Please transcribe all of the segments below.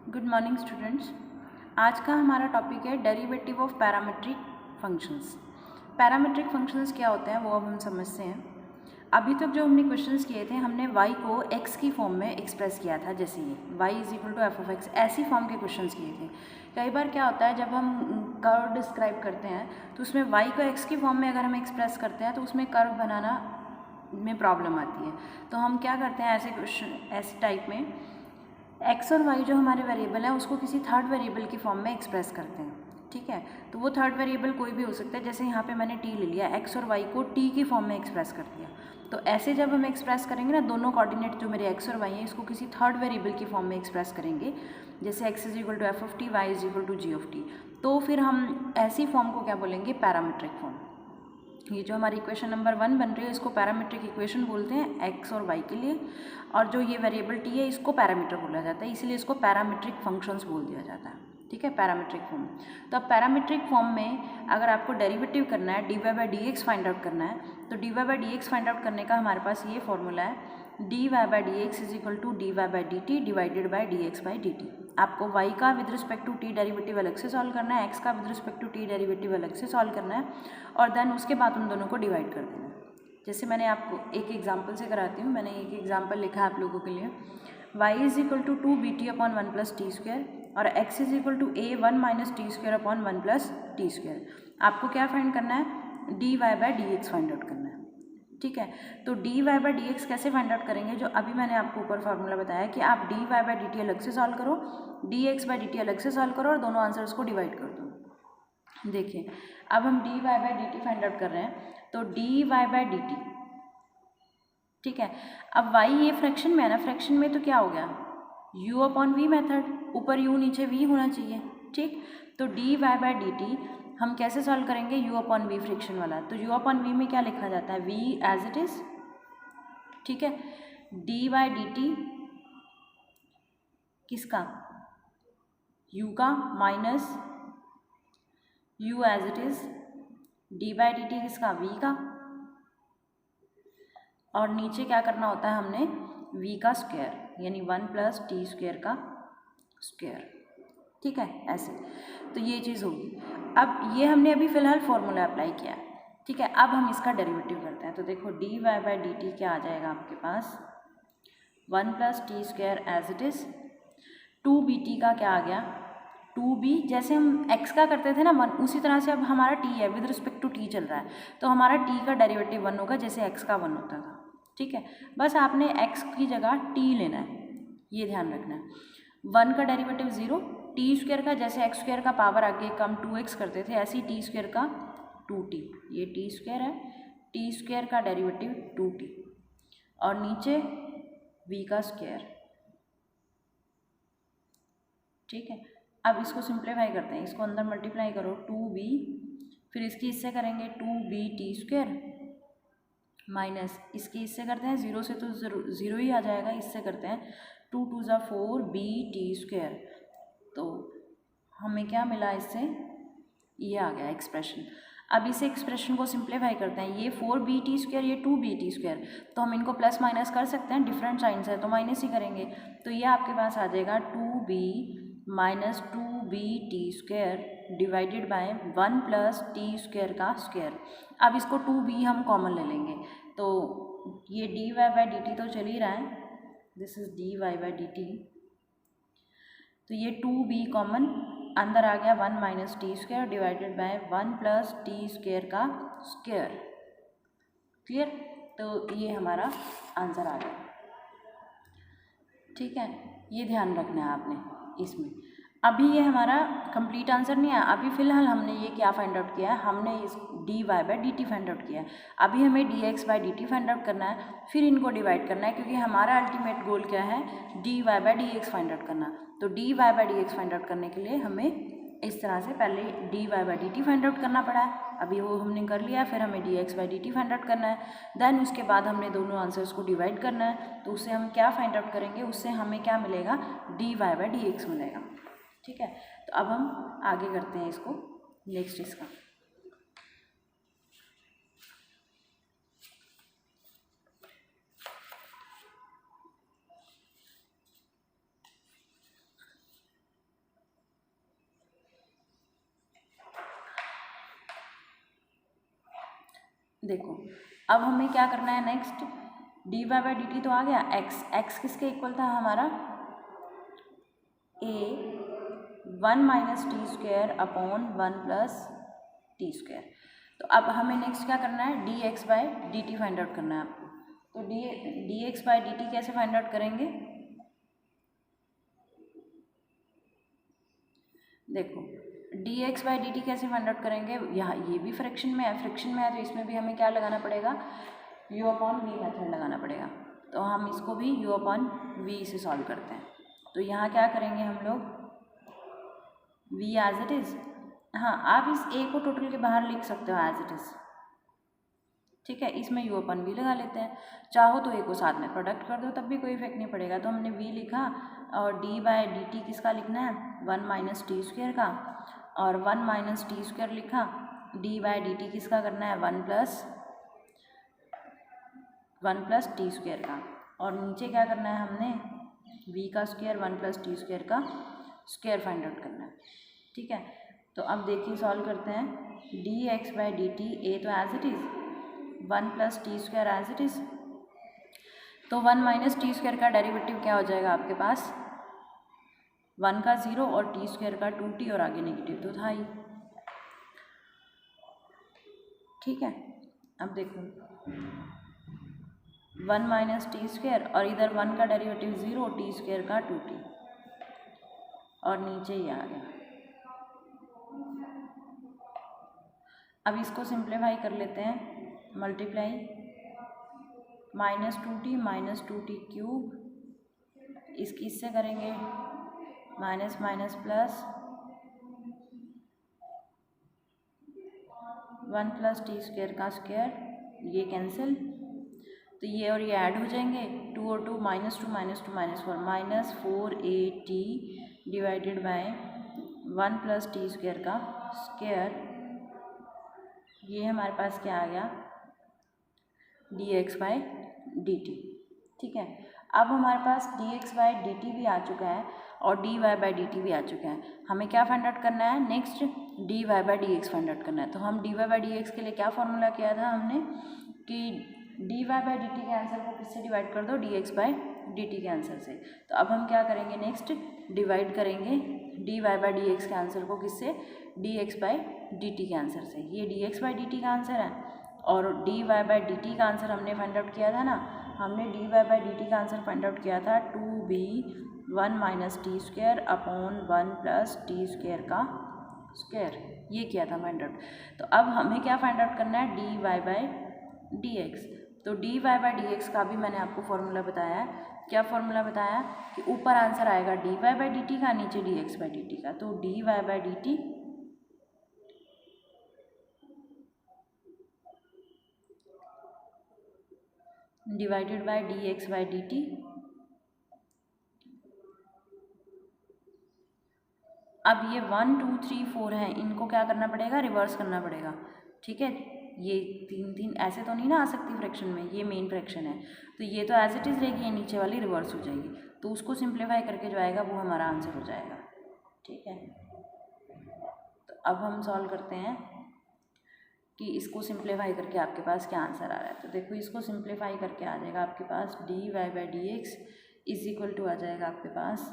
Good morning students. आज का हमारा टॉपिक है derivative of parametric functions. Parametric functions क्या होते हैं वो अब हम समझते हैं। अभी तक जो हमने क्वेश्चंस किए थे, हमने y को x की फॉर्म में एक्सप्रेस किया था, जैसे ये y = f(x), ऐसी फॉर्म के क्वेश्चंस किए थे। कई बार क्या होता है, जब हम कर्व डिस्क्राइब करते हैं तो उसमें y को x की फॉर्म में अगर हम एक्सप्रेस करते हैं तो उसमें कर्व बनाना में प्रॉब्लम आती है। तो हम क्या करते हैं, ऐसे क्वेश्चन, ऐसे टाइप में x और y जो हमारे वेरिएबल हैं उसको किसी थर्ड वेरिएबल की फॉर्म में एक्सप्रेस करते हैं। ठीक है, तो वो थर्ड वेरिएबल कोई भी हो सकता है। जैसे यहाँ पे मैंने t ले लिया, x और y को t की फॉर्म में एक्सप्रेस कर दिया। तो ऐसे जब हम एक्सप्रेस करेंगे ना, दोनों कोऑर्डिनेट जो मेरे x और y हैं इसको किसी थर्ड वेरिएबल की फॉर्म में एक्सप्रेस करेंगे, जैसे x = f(t), y = g(t), तो फिर हम ऐसी फॉर्म को क्या बोलेंगे, पैरामीट्रिक फॉर्म। ये जो हमारी इक्वेशन नंबर 1 बन रही है इसको पैरामीट्रिक इक्वेशन बोलते हैं x और y के लिए, और जो ये वेरिएबल t है इसको पैरामीटर बोला जाता है, इसलिए इसको पैरामीट्रिक फंक्शंस बोल दिया जाता है। ठीक है, पैरामीट्रिक फॉर्म। तो अब पैरामीट्रिक फॉर्म में अगर आपको डेरिवेटिव करना है, dy/dx फाइंड आउट करना है, तो dy/dx फाइंड आउट करने का हमारे पास ये फॉर्मूला है, dy/dx = dy/dt divided by dx/dt। आपको y का with respect to t derivative अलग से सॉल्व करना है, x का with respect to t derivative अलग से सॉल्व करना है, और देन उसके बाद उन दोनों को डिवाइड कर देना है। जैसे मैंने आपको एक एग्जांपल से कराती हूँ। मैंने एक एग्जांपल लिखा है आप लोगों के लिए, y = 2bt/1 + t² और x = a1 - t²/1 + t²। आपको क्या फाइंड करना है, dy/dx फाइंड आउट करना है। ठीक है, तो dy/dx कैसे फाइंड आउट करेंगे, जो अभी मैंने आपको ऊपर फार्मूला बताया कि आप dy/dt अलग से सॉल्व करो, dx/dt अलग से सॉल्व करो और दोनों आंसर्स को डिवाइड कर दो। देखिए, अब हम dy/dt फाइंड आउट कर रहे हैं, तो dy/dt, ठीक है। अब y ये फ्रैक्शन में है ना, फ्रैक्शन में तो क्या हो गया, u/v मेथड, ऊपर u नीचे v होना चाहिए। ठीक, तो dy/dt हम कैसे सॉल्व करेंगे, u/v फ्रैक्शन वाला, तो u/v में क्या लिखा जाता है, v एज इट इज। ठीक है, dy/dt किसका, u का minus u as it is, dy/dt किसका, v का, और नीचे क्या करना होता है हमने, v का स्क्वायर यानी 1 + t² का स्क्वायर। ठीक है, ऐसे तो ये चीज़ होगी। अब ये हमने अभी फ़िलहाल फॉर्मूला अप्लाई किया है। ठीक है, अब हम इसका डेरिवेटिव करते हैं। तो देखो dy/dt क्या आ जाएगा आपके पास, 1 + t² as it is, 2bt का क्या आ गया, 2b, जैसे हम x का करते थे ना 1, उसी तरह से अब हमारा t है, विद रिस्पेक्ट टू t चल रहा है, तो हमारा t का डेरिवेटिव 1 होगा जैसे x का 1 होता था। ठीक है, बस आपने x की जगह t लेना है, ये ध्यान रखना है। 1 का डेरिवेटिव 0, t² का जैसे x² का पावर आगे कम 2x करते थे, ऐसे ही t² का 2t, ये t² है, t² का डेरिवेटिव 2t, और नीचे v का स्क्वायर। ठीक है, अब इसको सिंप्लीफाई करते हैं, इसको अंदर मल्टीप्लाई करो, 2b, फिर इसकी इससे करेंगे 2bt² माइनस इसकी इससे करते हैं, 0 से तो 0 ही आ जाएगा, इससे करते हैं 2 × 2 = 4bt²। तो हमें क्या मिला इससे, ये आ गया एक्सप्रेशन। अब इस एक्सप्रेशन को सिंप्लीफाई करते हैं, ये 4bt², ये 2bt², तो हम इनको प्लस माइनस कर सकते हैं, डिफरेंट साइंस है तो माइनस ही करेंगे। तो ये आपके पास आ जाएगा 2b - 2bt² divided by 1 + t² का स्क्वायर। अब इसको 2b हम कॉमन ले लेंगे, तो ये dy/dt तो चल ही रहा है, दिस इज dy/dt, तो ये 2b कॉमन अंदर आ गया, 1 - t² डिवाइडेड बाय 1 + t² का स्क्वायर। क्लियर, तो ये हमारा आंसर आ गया। ठीक है, ये ध्यान रखना है आपने इसमें। अभी ये हमारा कंप्लीट आंसर नहीं है, अभी फ़िलहाल हमने ये क्या फाइंड आउट किया है, हमने इस dy/dt फाइंड आउट किया है। अभी हमें dx/dt फाइंड आउट करना है, फिर इनको डिवाइड करना है, क्योंकि हमारा अल्टीमेट गोल क्या है, dy/dx फाइंड आउट करना। तो dy/dx फाइंड आउट करने के लिए हमें इस तरह से पहले dy/dt फाइंड आउट करना पड़ा है, अभी वो हमने कर लिया, फिर हमें dx/dt फाइंड आउट करना है, देन उसके बाद हमने दोनों आंसर्स को डिवाइड करना है, तो उससे हम क्या फाइंड आउट करेंगे, उससे हमें क्या मिलेगा, dy/dx मिलेगा। ठीक है, तो अब हम आगे करते हैं इसको, नेक्स्ट इसका। देखो अब हमें क्या करना है next, D Y by D T तो आ गया, एक्स किसके इक्वल था हमारा, A 1 minus T square upon 1 plus T square. तो अब हमें नेक्स्ट क्या करना है, D X by D T find out करना है आपको। तो D X by D T कैसे फाइंड आउट करेंगे, देखो D X by D T कैसे फाइंड आउट करेंगे, यहाँ ये भी फ्रैक्शन में है, तो इसमें भी हमें क्या लगाना पड़ेगा, यू अपॉन वी मेथड लगाना पड़ेगा। तो हम इसको भी यू अपॉन वी से सॉल्व करते हैं। तो यहाँ क्या करेंगे हम लोग, वी एज इट इज़, हाँ आप इस ए को टोटल के बाहर लिख सकते हो एज इट इज़, ठीक है, इसमें यू अपन वी लगा लेते हैं। चाहो तो ए को साथ में प्रोडक्ट कर दो तब भी कोई इफेक्ट नहीं पड़ेगा। तो हमने वी लिखा और डी बाय डी टी किसका लिखना है, 1 माइनस टी स्क्वायर का, और 1 माइनस टी स्क्वायर लिखा, डी बाय डी टी किसका करना है, 1 प्लस टी स्क्वायर का, और नीचे क्या करना है हमने, वी का स्क्वायर 1 प्लस टी स्क्वायर का स्क्वायर फाइंड आउट करना है, ठीक है। तो अब देखिए सॉल्व करते हैं, D X by D T, a तो as it is, 1 plus T square as it is, तो 1 माइनस टी स्क्वायर का डेरिवेटिव क्या हो जाएगा आपके पास, 1 का 0 और टी स्क्वायर का 2t और आगे नेगेटिव तो था ही, ठीक है। अब देखो 1 माइनस टी स्क्वायर और इधर 1 का डेरिवेटिव 0, टी स्क्वायर का 2t और नीचे ही आ गया। अब इसको सिंप्लीफाई कर लेते हैं, multiply minus two T cube, इसकी इससे करेंगे minus minus plus 1 plus T square का स्क्वायर, ये कैंसिल, तो ये और ये ऐड हो जाएंगे, 2 और 2 minus 2 minus 2 minus 4, minus 4at divided by 1 plus T square का स्क्वायर, ये हमारे पास क्या आ गया, D X by D T, ठीक है। अब हमारे पास D X by D T भी आ चुका है और D Y by D T भी आ चुका है। हमें क्या फाइंड आउट करना है next, D Y by D x find out करना है। तो हम D Y by D X के लिए क्या फॉर्मूला किया था हमने, कि D Y by D T के आंसर को किससे डिवाइड कर दो, D X by D T के आंसर से। तो अब हम क्या करेंगे नेक्स्ट, डिवाइड करेंगे D Y by D X के आंसर को किससे, D X by D T के आंसर से। ये D X by D T का आंसर है और D Y by D T का आंसर हमने फाइंड आउट किया था ना, हमने D Y by D T का आंसर फाइंड आउट किया था 2b 1 minus T square upon 1 plus T square का स्क्वायर, ये किया था फाइंड आउट। तो अब हमें क्या फाइंड आउट करना है, D Y by D X. तो D Y by D X का भी मैंने आपको फॉर्मूला बताया है, क्या फॉर्मूला बताया कि ऊपर आंसर आएगा D Y by D T का, नीचे D X by D T का। तो D Y by D T divided by D X by D T, अब ये 1 2 3 4 है, इनको क्या करना पड़ेगा, रिवर्स करना पड़ेगा, ठीक है। ये 3 3 ऐसे तो नहीं ना आ सकती फ्रैक्शन में, ये मेन फ्रैक्शन है, तो ये तो एज इट इज़ रहेगी, ये नीचे वाली रिवर्स हो जाएगी, तो उसको सिंप्लीफाई करके जो आएगा वो हमारा आंसर हो जाएगा, ठीक है। तो अब हम सॉल्व करते हैं कि इसको सिंप्लीफाई करके आपके पास क्या आंसर आ रहा है। तो देखो इसको सिंप्लीफाई करके आ जाएगा आपके पास D Y by D X is equal to आ जाएगा आपके पास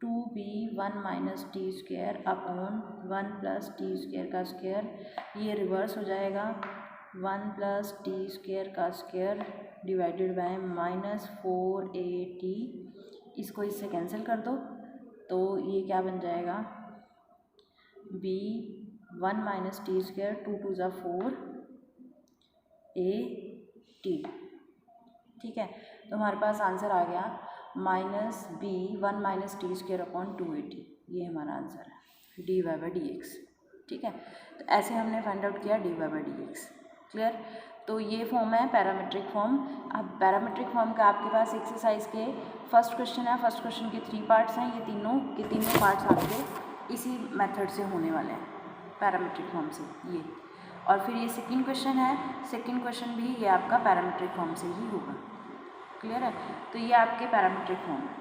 2b 1 minus T square upon 1 plus T square का स्क्वायर, ये रिवर्स हो जाएगा 1 प्लस टी स्क्वायर का square divided by minus 4at, इसको इससे कैंसिल कर दो, तो ये क्या बन जाएगा, b 1 माइनस टी स्क्वायर 2 2 ज़ा 4 at, ठीक है। तो हमारे पास आंसर आ गया minus b 1 minus T square upon 2at, ये हमारा आंसर है D Y by D X, ठीक है। तो ऐसे हमने फाइंड आउट किया D Y by D X, clear. तो ये फॉर्म है पैरामीट्रिक फॉर्म। अब पैरामीट्रिक फॉर्म का आपके पास एक्सरसाइज के फर्स्ट क्वेश्चन है, फर्स्ट क्वेश्चन के 3 पार्ट्स हैं, ये तीनों के तीनों पार्ट्स आपके इसी मेथड से होने वाले हैं, पैरामीट्रिक फॉर्म से ये। और फिर ये सेकंड क्वेश्चन है, सेकंड क्वेश्चन भी ये आपका पैरामीट्रिक फॉर्म से ही होगा, क्लियर है। तो ये आपके पैरामीट्रिक फॉर्म है।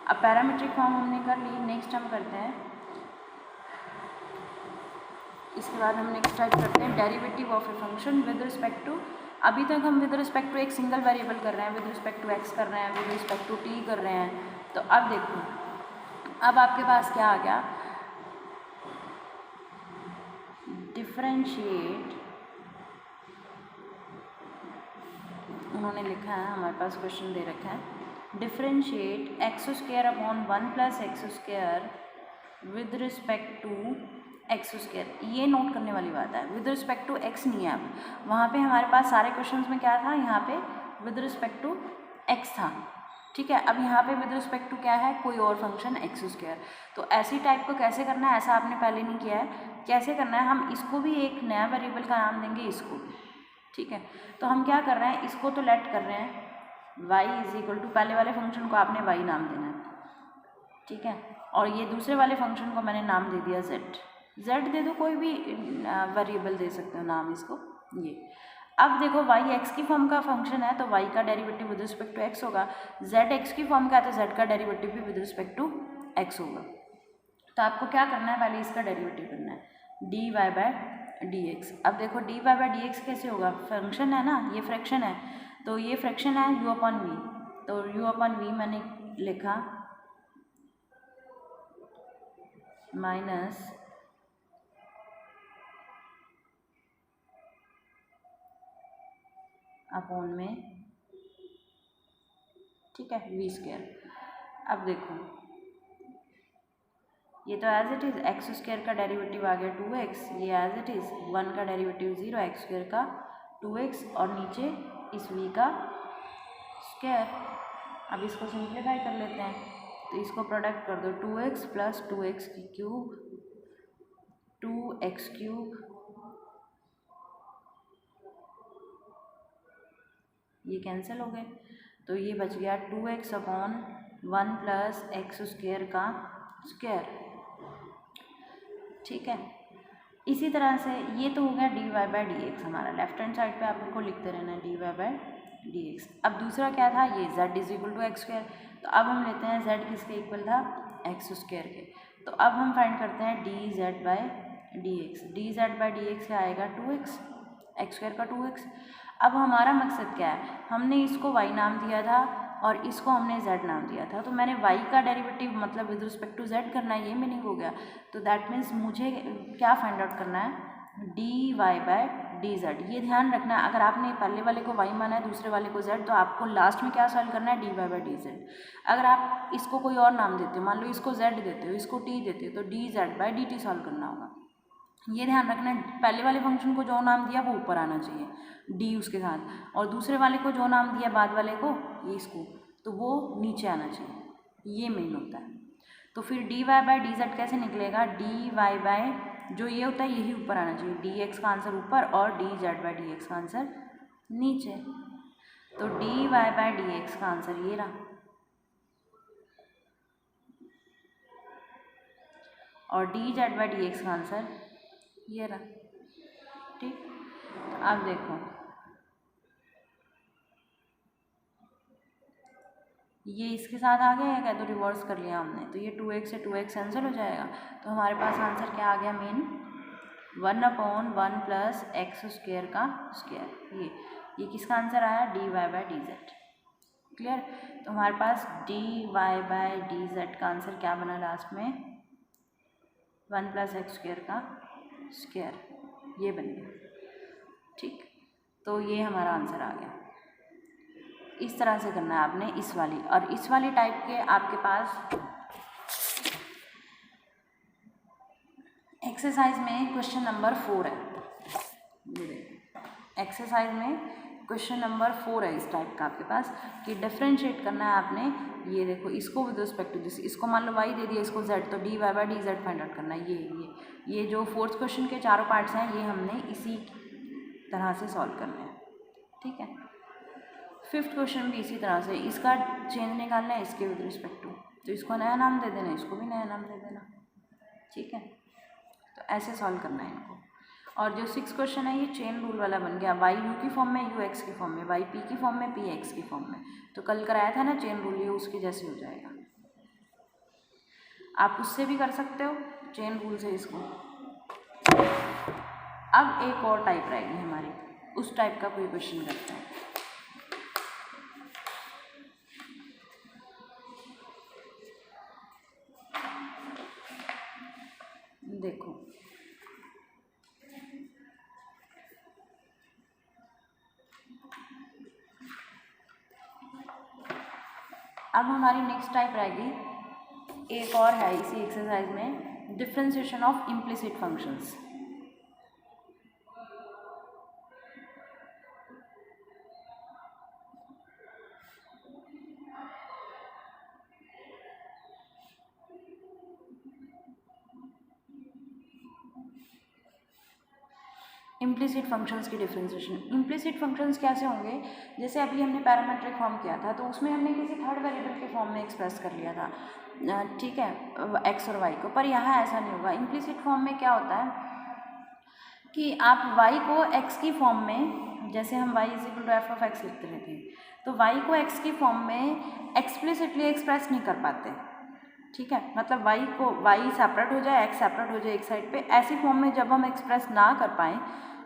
अब पैरामीट्रिक फॉर्म हमने कर ली, नेक्स्ट हम करते हैं इसके बाद हम नेक्स्ट टाइप करते हैं derivative of a function with respect to, अभी तक हम विद रिस्पेक्ट टू एक सिंगल वेरिएबल कर रहे हैं, विद रिस्पेक्ट टू एक्स कर रहे हैं, विद रिस्पेक्ट टू टी कर रहे हैं। तो अब देखो, अब आपके पास क्या आ गया, डिफरेंशिएट, उन्होंने लिखा है, हमारे पास क्वेश्चन दे रखा है, differentiate x square upon 1 plus x square with respect to x square. ये नोट करने वाली बात है, विद रिस्पेक्ट टू एक्स नहीं है। अब वहाँ पे हमारे पास सारे क्वेश्चंस में क्या था, यहाँ पे विद रिस्पेक्ट टू एक्स था, ठीक है। अब यहाँ पे विद रिस्पेक्ट टू क्या है, कोई और फंक्शन एक्स स्क्वायर। तो ऐसी टाइप को कैसे करना है, ऐसा आपने पहले नहीं किया है, कैसे करना है, हम इसको भी एक नया वेरिएबल का नाम देंगे, इसको भी, ठीक है। तो हम क्या कर रहे हैं, इसको तो लेट कर रहे हैं y इज इक्वल टू, पहले वाले फंक्शन को आपने y नाम देना है, ठीक है, और ये दूसरे वाले फंक्शन को मैंने नाम दे दिया z दे दो, कोई भी वेरिएबल दे सकते हो नाम इसको, ये। अब देखो y x की फॉर्म का फंक्शन है तो y का derivative with respect to x होगा, z x की फॉर्म का है तो z का डेरिवेटिव भी विद रिस्पेक्ट टू x होगा। तो आपको क्या करना है, पहले इसका डेरिवेटिव करना है, dy बाय dx। अब देखो dy बाय dx कैसे होगा, फंक्शन है ना, ये फ्रैक्शन है, तो ये फ्रैक्शन है u अपॉन v, तो u अपॉन v मैंने लिखा माइनस अपॉन में, ठीक है, v स्क्वायर। अब देखो ये तो as it is x square का डेरिवेटिव आ गया 2x, ये एज इट इज़ 1 का डेरिवेटिव 0, एक्स स्क्वायर का 2x और नीचे इस v का स्क्वायर। अब इसको सिंप्लीफाई कर लेते हैं, तो इसको प्रोडक्ट कर दो, 2x प्लस 2x की क्यूब 2x क्यूब, ये कैंसिल हो गए, तो ये बच गया 2x upon 1 plus x square का स्क्वायर, ठीक है। इसी तरह से ये तो हो गया dy बाय dx, हमारा लेफ्ट हैंड साइड पे आपको लिखते रहना है dy बाय dx। अब दूसरा क्या था, ये z is equal to x square, तो अब हम लेते हैं z किसके इक्वल था, एक्स स्क्वायर के। तो अब हम फाइंड करते हैं dz by dx, dz by dx क्या आएगा 2x, एक्स स्क्वायर का 2x। अब हमारा मकसद क्या है, हमने इसको y नाम दिया था और इसको हमने z नाम दिया था, तो मैंने y का डेरिवेटिव मतलब विद रिस्पेक्ट टू z करना है, ये मीनिंग हो गया। तो दैट मीन्स मुझे क्या फाइंड आउट करना है, dy बाय dz। ये ध्यान रखना है, अगर आपने पहले वाले को y माना है, दूसरे वाले को z, तो आपको लास्ट में क्या सॉल्व करना है, dy बाय dz। अगर आप इसको कोई और नाम देते हो, मान लो इसको z देते हो, इसको t देते हो, तो dz बाय dt सॉल्व करना होगा। ये ध्यान रखना है, पहले वाले फंक्शन को जो नाम दिया वो ऊपर आना चाहिए d उसके साथ, और दूसरे वाले को जो नाम दिया बाद वाले को, ये इसको, तो वो नीचे आना चाहिए, ये मेन होता है। तो फिर dy बाय dz कैसे निकलेगा, dy बाय जो ये होता है यही ऊपर आना चाहिए, dx का आंसर ऊपर और dz बाय dx का आंसर नीचे। तो dy बाय dx का आंसर ये रहा, और dz बाय dx का आंसर ये रहा, ठीक। तो अब देखो ये इसके साथ आ गया है क्या, तो रिवर्स कर लिया हमने, तो ये 2x से 2x कैंसिल हो जाएगा, तो हमारे पास आंसर क्या आ गया, main 1 upon 1 plus x square का स्क्वायर। ये किसका आंसर आया, dy बाय dz, क्लियर। तो हमारे पास dy बाय dz का आंसर क्या बना लास्ट में, 1 प्लस एक्स स्क्वायर का स्क्वायर, ये बन गया, ठीक। तो ये हमारा आंसर आ गया। इस तरह से करना है आपने इस वाली, और इस वाली टाइप के आपके पास एक्सरसाइज में क्वेश्चन नंबर 4 है, ये देखो एक्सरसाइज में क्वेश्चन नंबर 4 है इस टाइप का आपके पास, कि डिफरेंशिएट करना है आपने। ये देखो इसको विद रिस्पेक्ट टू दिस, इसको मान लो y दे दिया, इसको z, तो dy by dz find out करना है। ये जो फोर्थ क्वेश्चन के चारों पार्ट्स हैं, ये हमने इसी तरह से सॉल्व करना है, ठीक है। फिफ्थ क्वेश्चन भी इसी तरह से, इसका चेंज निकालना है इसके विद रिस्पेक्ट टू, तो इसको नया नाम दे देना, इसको भी नया नाम दे देना, ठीक है। तो ऐसे सॉल्व करना है इनको। और जो 6 क्वेश्चन है ये चेन रूल वाला बन गया, y u की फॉर्म में, u x की फॉर्म में, y p की फॉर्म में, p x की फॉर्म में। तो कल कराया था ना चेन रूल, ये उसके जैसे हो जाएगा। आप उससे भी कर सकते हो चेन रूल से इसको। अब एक और टाइप रहेगी हमारी, उस टाइप का कोई क्वेश्चन करते हैं। देखो अब हमारी नेक्स्ट टाइप रहेगी, एक और है इसी एक्सरसाइज में, differentiation of implicit functions. Implicit functions की डिफरेंशिएशन। इम्प्लिसिट फंक्शंस कैसे होंगे, जैसे अभी हमने पैरामेट्रिक फॉर्म किया था तो उसमें हमने किसी थर्ड वेरिएबल के फॉर्म में एक्सप्रेस कर लिया था, ठीक है, एक्स और वाई को, पर यहाँ ऐसा नहीं होगा। इम्प्लिसिट फॉर्म में क्या होता है कि आप y को x की फॉर्म में, जैसे हम y is equal to f of x लिखते रहते हैं, तो y को x की फॉर्म में एक्सप्लिसिटली एक्सप्रेस नहीं कर पाते, ठीक है। मतलब y को y सेपरेट हो जाए, x सेपरेट हो जाए एक साइड पे, ऐसी फॉर्म में जब हम एक्सप्रेस ना कर पाएँ,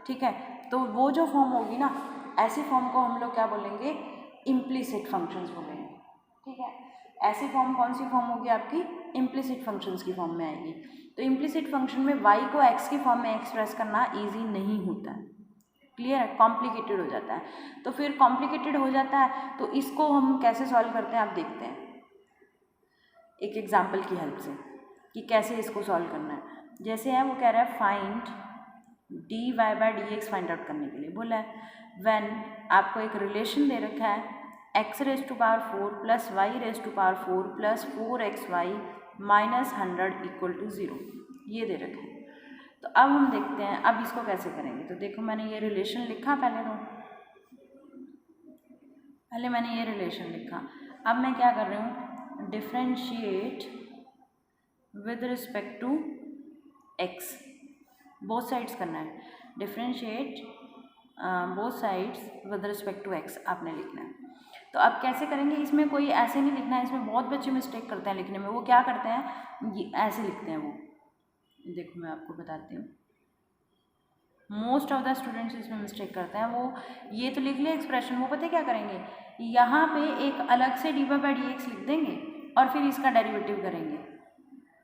ठीक है, तो वो जो फॉर्म होगी ना, ऐसी फॉर्म को हम लोग क्या बोलेंगे, इम्प्लिसिट फंक्शंस बोलेंगे, ठीक है। ऐसी फॉर्म कौन सी फॉर्म होगी आपकी, इम्प्लिसिट फंक्शंस की फॉर्म में आएगी। तो इम्प्लिसिट फंक्शन में y को x की फॉर्म में एक्सप्रेस करना ईजी नहीं होता है, क्लियर है, कॉम्प्लिकेटेड हो जाता है। तो फिर कॉम्प्लिकेटेड हो जाता है तो इसको हम कैसे सॉल्व करते हैं, आप देखते हैं एक एग्जाम्पल की हेल्प से कि कैसे इसको सॉल्व करना है। जैसे है वो कह रहा है find dy by D x find out करने के लिए बोला है, व्हेन आपको एक रिलेशन दे रखा है x raise to power 4 plus y raise to power 4 प्लस 4xy माइनस 100 इक्वल टू 0, ये दे रखा है। तो अब हम देखते हैं अब इसको कैसे करेंगे। तो देखो मैंने ये रिलेशन लिखा, पहले मैंने ये रिलेशन लिखा। अब मैं क्या कर रही हूँ, differentiate with respect to x, both sides करना है, differentiate both sides with respect to x आपने लिखना है। तो अब कैसे करेंगे, इसमें कोई ऐसे नहीं लिखना है, इसमें बहुत बच्चे मिस्टेक करते हैं लिखने में। वो क्या करते हैं, ये ऐसे लिखते हैं, वो देखो मैं आपको बताती हूँ, मोस्ट ऑफ द स्टूडेंट्स इसमें मिस्टेक करते हैं। वो ये तो लिख लिया एक्सप्रेशन, वो पता है क्या करेंगे, यहाँ पे एक अलग से डी बाई डी एक्स लिख देंगे और फिर इसका डेरिवेटिव करेंगे,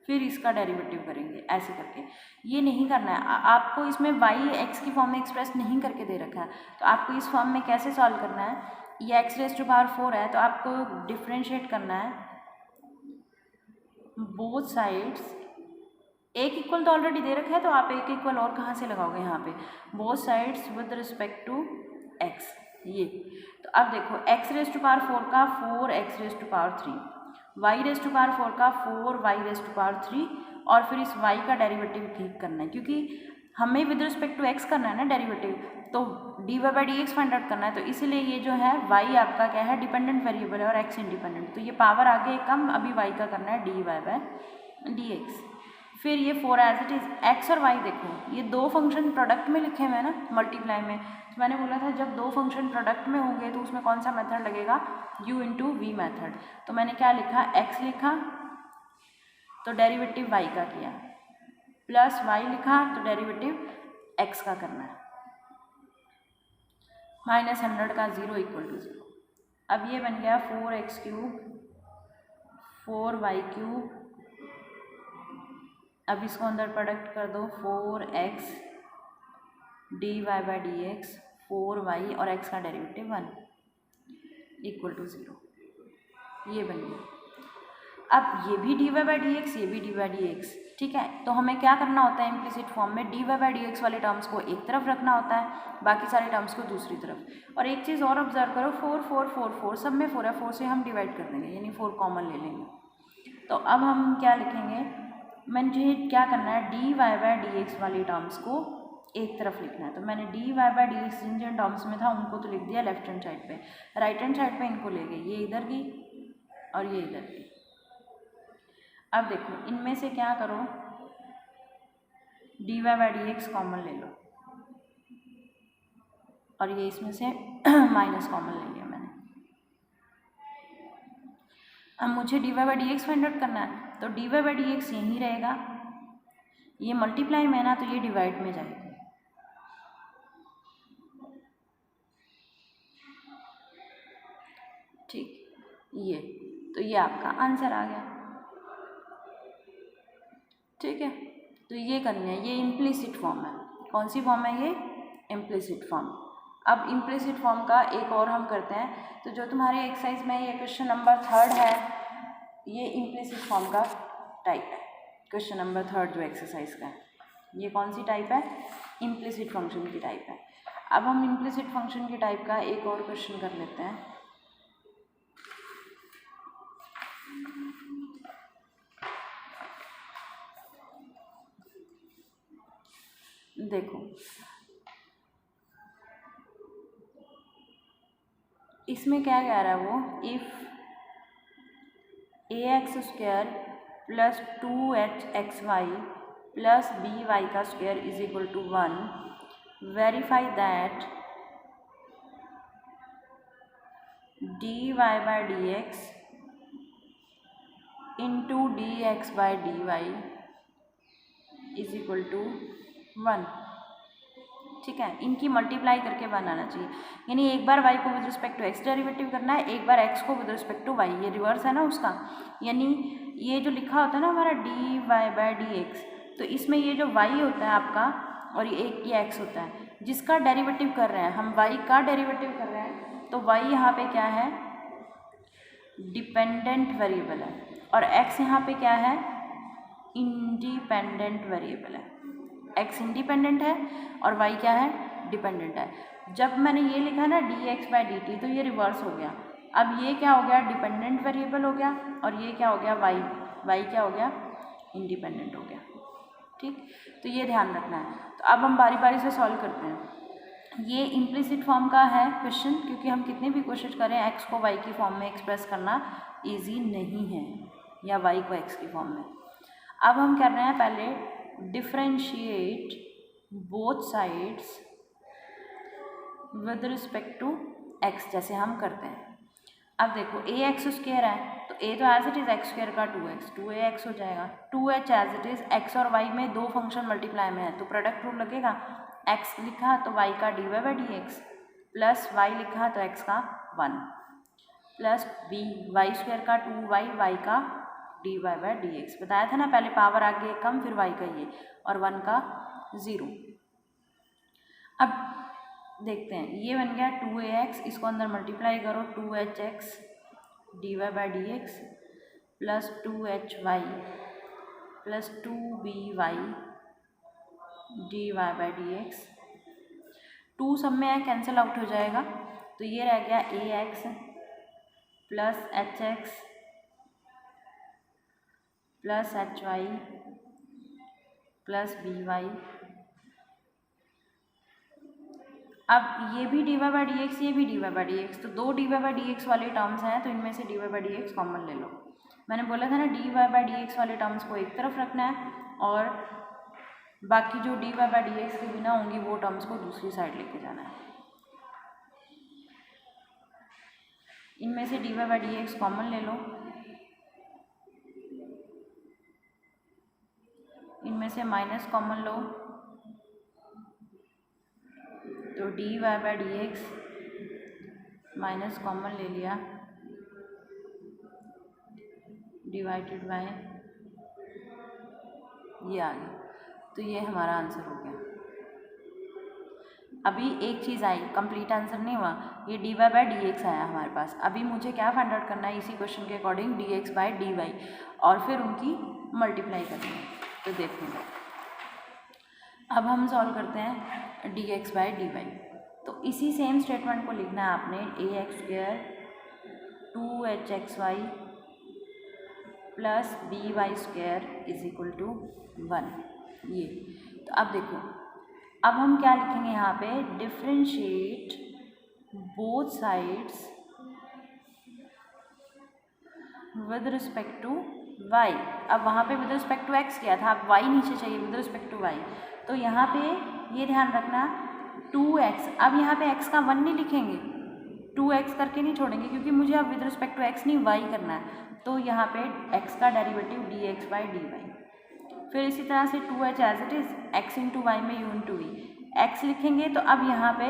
फिर इसका डेरिवेटिव करेंगे, ऐसे करके। ये नहीं करना है आपको, इसमें y x की फॉर्म में एक्सप्रेस नहीं करके दे रखा है, तो आपको इस फॉर्म में कैसे सॉल्व करना है, ये x रेज टू पावर 4 है तो आपको डिफ्रेंशिएट करना है बोथ साइड्स, एक इक्वल तो ऑलरेडी दे रखा है तो आप एक इक्वल और कहाँ से लगाओगे, यहाँ पे both sides with respect to x, ये। तो अब देखो x रेज टू पावर 4 का 4x raise to power 3, y raise to power 4 का 4y रेज टू पावर 3, और फिर इस y का डेरिवेटिव ठीक करना है, क्योंकि हमें विद रिस्पेक्ट टू x करना है ना डेरिवेटिव, तो D Y by D x find out करना है। तो इसीलिए ये जो है y आपका क्या है, डिपेंडेंट वेरिएबल है और x इंडिपेंडेंट, तो ये पावर आगे कम, अभी y का करना है D Y by D x. फिर ये 4 एज इट इज़, x और y देखो ये दो फंक्शन प्रोडक्ट में लिखे हुए हैं ना, मल्टीप्लाई में। तो मैंने बोला था जब दो फंक्शन प्रोडक्ट में होंगे तो उसमें कौन सा मेथड लगेगा, u इंटू वी मैथड। तो मैंने क्या लिखा, x लिखा तो डेरिवेटिव y का किया, प्लस y लिखा तो डेरिवेटिव x का करना है, माइनस 100 का 0 इक्वल टू 0। अब ये बन गया 4x क्यूब 4y क्यूब, अब इसको अंदर प्रोडक्ट कर दो, 4x d Y by D x 4y और x का डेरिवेटिव 1 इक्वल टू 0, ये बन गया। अब ये भी d Y by D x, ये भी डी वाई डी एक्स, ठीक है। तो हमें क्या करना होता है, इम्प्लिसिट फॉर्म में d Y by D x वाले टर्म्स को एक तरफ रखना होता है, बाकी सारे टर्म्स को दूसरी तरफ। और एक चीज़ और ऑब्जर्व करो, 4 4 4 4 सब में 4 है, 4 से हम डिवाइड कर देंगे, यानी 4 कॉमन ले लेंगे। तो अब हम क्या लिखेंगे, मुझे क्या करना है, D Y by D x वाली टर्म्स को एक तरफ लिखना है। तो मैंने d Y by D x जिन जिन टर्म्स में था उनको तो लिख दिया लेफ्ट हैंड साइड पे, राइट हैंड साइड पे इनको ले गए, ये इधर की और ये इधर की। अब देखो इनमें से क्या करो, d Y by D x common ले लो और ये इसमें से माइनस कॉमन ले लिया मैंने। अब मुझे d Y by D x find out करना है, तो D Y by D x यहीं रहेगा, ये मल्टीप्लाई में है ना तो ये डिवाइड में जाएगी, ये, तो ये आपका आंसर आ गया। ठीक है, तो ये करनी है, ये इम्प्लिसिट फॉर्म है। कौन सी फॉर्म है ये? Implicit form. अब इम्प्लिसिट फॉर्म का एक और हम करते हैं। तो जो तुम्हारे एक्सरसाइज में ये क्वेश्चन नंबर 3 है, ये इम्प्लिसिट फॉर्म का टाइप है। क्वेश्चन नंबर 3 जो एक्सरसाइज का है, ये कौन सी टाइप है? इम्प्लिसिट फंक्शन की टाइप है। अब हम इम्प्लिसिट फंक्शन की टाइप का एक और क्वेश्चन कर लेते हैं। देखो, इसमें क्या कह रहा है वो, if ax² plus 2hxy plus by का square is equal to 1, verify that dy by dx into dx by dy is equal to 1। ठीक है, इनकी मल्टीप्लाई करके बनाना चाहिए, यानी एक बार y को with respect to x derivative करना है, एक बार x को विद रिस्पेक्ट टू y, ये रिवर्स है ना उसका। यानी ये जो लिखा होता है ना हमारा dy by dx, तो इसमें ये जो y होता है आपका और ये एक ये x होता है, जिसका डेरिवेटिव कर रहे हैं हम, y का डेरिवेटिव कर रहे हैं, तो y यहाँ पे क्या है? डिपेंडेंट वेरिएबल है, और x यहाँ पे क्या है? इंडिपेंडेंट वेरिएबल है। x इंडिपेंडेंट है और y क्या है? डिपेंडेंट है। जब मैंने ये लिखा ना dx by dt, तो ये रिवर्स हो गया। अब ये क्या हो गया? डिपेंडेंट वेरिएबल हो गया, और ये क्या हो गया? y क्या हो गया? इंडिपेंडेंट हो गया। ठीक, तो ये ध्यान रखना है। तो अब हम बारी बारी से सॉल्व करते हैं। ये इम्प्लिसिट फॉर्म का है क्वेश्चन, क्योंकि हम कितनी भी कोशिश करें x को y की फॉर्म में एक्सप्रेस करना ईजी नहीं है, या y को x की फॉर्म में। अब हम कर रहे हैं पहले differentiate both sides with respect to x, जैसे हम करते हैं। अब देखो ax² है, तो a तो एज इट इज़ x² का 2ax हो जाएगा। 2h as it is x और y में दो फंक्शन मल्टीप्लाई में है, तो प्रोडक्ट रूल लगेगा। x लिखा तो y का dy by dx, plus y लिखा तो x का 1, प्लस y² का 2y, y का dy by dx। बताया था ना पहले, पावर आगे कम फिर y का ये, और 1 का 0। अब देखते हैं, ये बन गया 2ax, इसको अंदर मल्टीप्लाई करो, 2hx dy by dx plus 2hy plus 2by dy by dx। 2 सब में है, कैंसिल आउट हो जाएगा, तो ये रह गया ax plus hx plus hy plus by। अब ये भी dy by dx, ये भी dy by dx, तो दो dy by dx वाले टर्म्स हैं, तो इनमें से dy by dx कॉमन ले लो। मैंने बोला था ना dy by dx वाले टर्म्स को एक तरफ रखना है, और बाकी जो dy by dx के बिना होंगी वो टर्म्स को दूसरी साइड लेके जाना है। इनमें से dy by dx कॉमन ले लो, इनमें से माइनस कॉमन लो, तो dy by dx minus common ले लिया, डिवाइडेड बाय ये आ गया, तो ये हमारा आंसर हो गया। अभी एक चीज़ आई, कंप्लीट आंसर नहीं हुआ, ये dy by dx आया हमारे पास। अभी मुझे क्या फाइंड आउट करना है? इसी क्वेश्चन के अकॉर्डिंग dx by dy, और फिर उनकी मल्टीप्लाई करनी है। तो देखो, अब हम सॉल्व करते हैं dx by dy। तो इसी सेम स्टेटमेंट को लिखना है आपने, ax² 2hxy plus by² is equal to 1, ये। तो अब देखो, अब हम क्या लिखेंगे यहाँ पे? Differentiate both sides with respect to y। अब वहाँ पे विद रिस्पेक्ट टू x किया था, अब y नीचे चाहिए विद रिस्पेक्ट टू y, तो यहाँ पे ये ध्यान रखना 2x। अब यहाँ पे x का 1 नहीं लिखेंगे, 2x करके नहीं छोड़ेंगे, क्योंकि मुझे अब विद रिस्पेक्ट टू x नहीं y करना है, तो यहाँ पे x का डेरिवेटिव dx by dy। फिर इसी तरह से 2h as it is x into y में u इंटू वी, x लिखेंगे तो अब यहाँ पे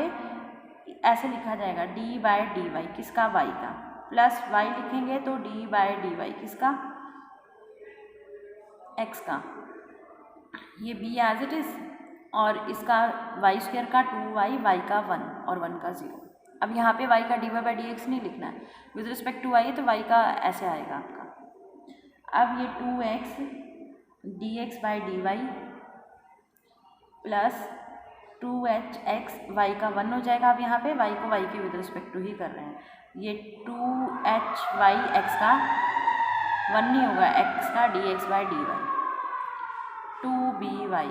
ऐसे लिखा जाएगा dy by dy, किसका? y का। प्लस वाई लिखेंगे तो डी बाई डी वाई किसका, एक्स का, ये बी एज इट इज़, और इसका वाई स्क्वायर का 2y, वाई का 1 और 1 का 0। अब यहाँ पे y का dy बाई डी एक्स नहीं लिखना है, विद रिस्पेक्ट टू y है तो y का ऐसे आएगा आपका। अब ये 2x dx by D y plus 2hx, y का 1 हो जाएगा। अब यहाँ पे y को y के विद रिस्पेक्ट टू ही कर रहे हैं, ये 2hy x का 1 नहीं होगा, x का dx by D Y 2by।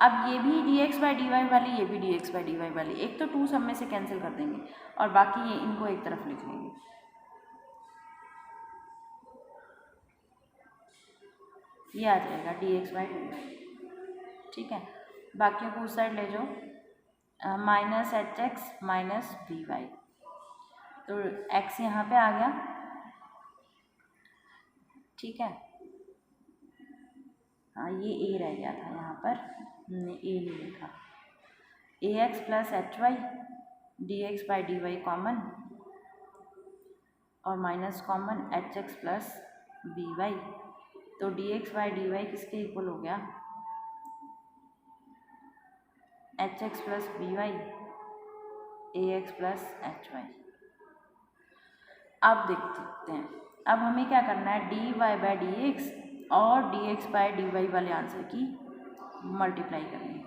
अब ये भी dx बाई डी वाई वाली, ये भी dx बाई डी वाई वाली, एक तो 2 सब में से कैंसिल कर देंगे और बाकी ये इनको एक तरफ लिख लेंगे। ये आ जाएगा dx बाई डी वाई, ठीक है। बाकियों को उस साइड ले जाओ, minus H x minus b Y, तो x यहाँ पे आ गया, ठीक है। हाँ ये a रह गया था यहाँ पर, हमने a नहीं लिखा। ax plus H Y D X by D Y common और minus common H X plus B Y, तो D X by D Y किसके इक्वल हो गया, H X plus B Y A X plus H Y. अब देखते हैं, अब हमें क्या करना है, D Y by D X और D X by D Y वाले आंसर की मल्टीप्लाई करनी है,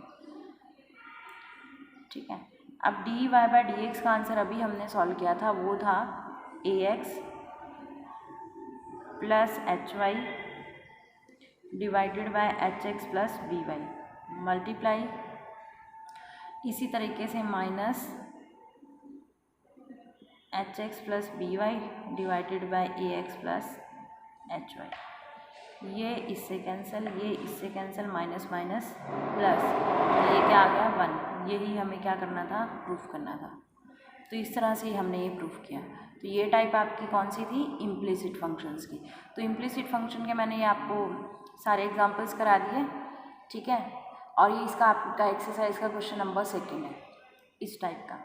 ठीक है। अब D Y by D X का आंसर अभी हमने सॉल्व किया था, वो था A X plus H Y divided by H X plus B Y multiply, इसी तरीके से minus H X plus B Y divided by A X plus H Y, ये इससे कैंसिल, ये इससे कैंसिल, माइनस माइनस प्लस, ये क्या आ गया 1। यही हमें क्या करना था, प्रूफ करना था। तो इस तरह से हमने ये प्रूफ किया। तो ये टाइप आपकी कौन सी थी, इम्प्लिसिट फंक्शंस की। तो इम्प्लिसिट फंक्शन के मैंने ये आपको सारे एग्जांपल्स करा दिए, ठीक है। और ये इसका आपका एक्सरसाइज का क्वेश्चन नंबर 2 है इस टाइप का।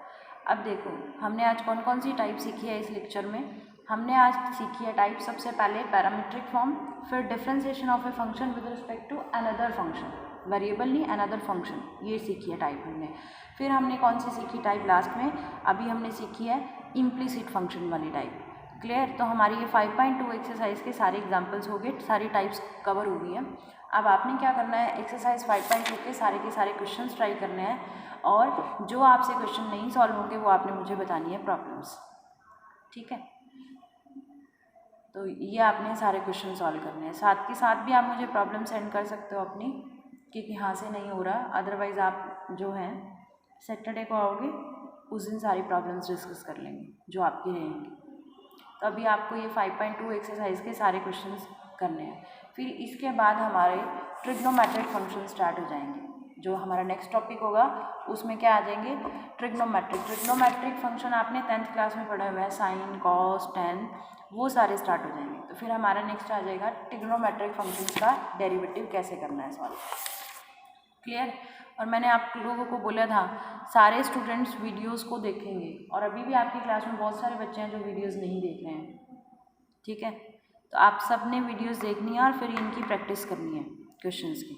अब देखो हमने आज कौन कौन सी टाइप सीखी है इस लेक्चर में। हमने आज सीखी है टाइप, सबसे पहले पैरामीट्रिक फॉर्म, फिर differentiation of a function with respect to another function, variable नहीं अनदर फंक्शन, ये सीखी है टाइप हमने। फिर हमने कौन सी सीखी टाइप लास्ट में, अभी हमने सीखी है इम्प्लिसिट फंक्शन वाली टाइप। क्लियर। तो हमारी ये 5.2 एक्सरसाइज के सारे एग्जाम्पल्स हो गए, सारी टाइप्स कवर हो गई हैं। अब आपने क्या करना है, एक्सरसाइज 5.2 के सारे क्वेश्चंस ट्राई करने हैं, और जो आपसे क्वेश्चन नहीं सॉल्व होंगे वो आपने मुझे बतानी है प्रॉब्लम्स, ठीक है। तो ये आपने सारे क्वेश्चन सॉल्व करने हैं, साथ के साथ भी आप मुझे प्रॉब्लम सेंड कर सकते हो अपनी, क्योंकि यहाँ से नहीं हो रहा, अदरवाइज़ आप जो हैं सैटरडे को आओगे उस दिन सारी प्रॉब्लम्स डिस्कस कर लेंगे जो आपकी रहेंगी। तो अभी आपको ये 5.2 एक्सरसाइज के सारे क्वेश्चंस करने हैं। फिर इसके बाद हमारे ट्रिग्नोमेट्रिक फंक्शन स्टार्ट हो जाएंगे, जो हमारा नेक्स्ट टॉपिक होगा उसमें क्या आ जाएंगे, ट्रिग्नोमेट्रिक फंक्शन आपने 10th क्लास में पढ़ा हुआ है, साइन कॉस टेन, वो सारे स्टार्ट हो जाएंगे। तो फिर हमारा नेक्स्ट आ जाएगा ट्रिग्नोमेट्रिक फंक्शन का डेरिवेटिव कैसे करना है सॉल्व। क्लियर। और मैंने आप लोगों को बोला था सारे स्टूडेंट्स वीडियोस को देखेंगे, और अभी भी आपकी क्लास में बहुत सारे बच्चे हैं जो वीडियोस नहीं देख रहे हैं, ठीक है। तो आप सब ने वीडियोस देखनी है और फिर इनकी प्रैक्टिस करनी है क्वेश्चंस की।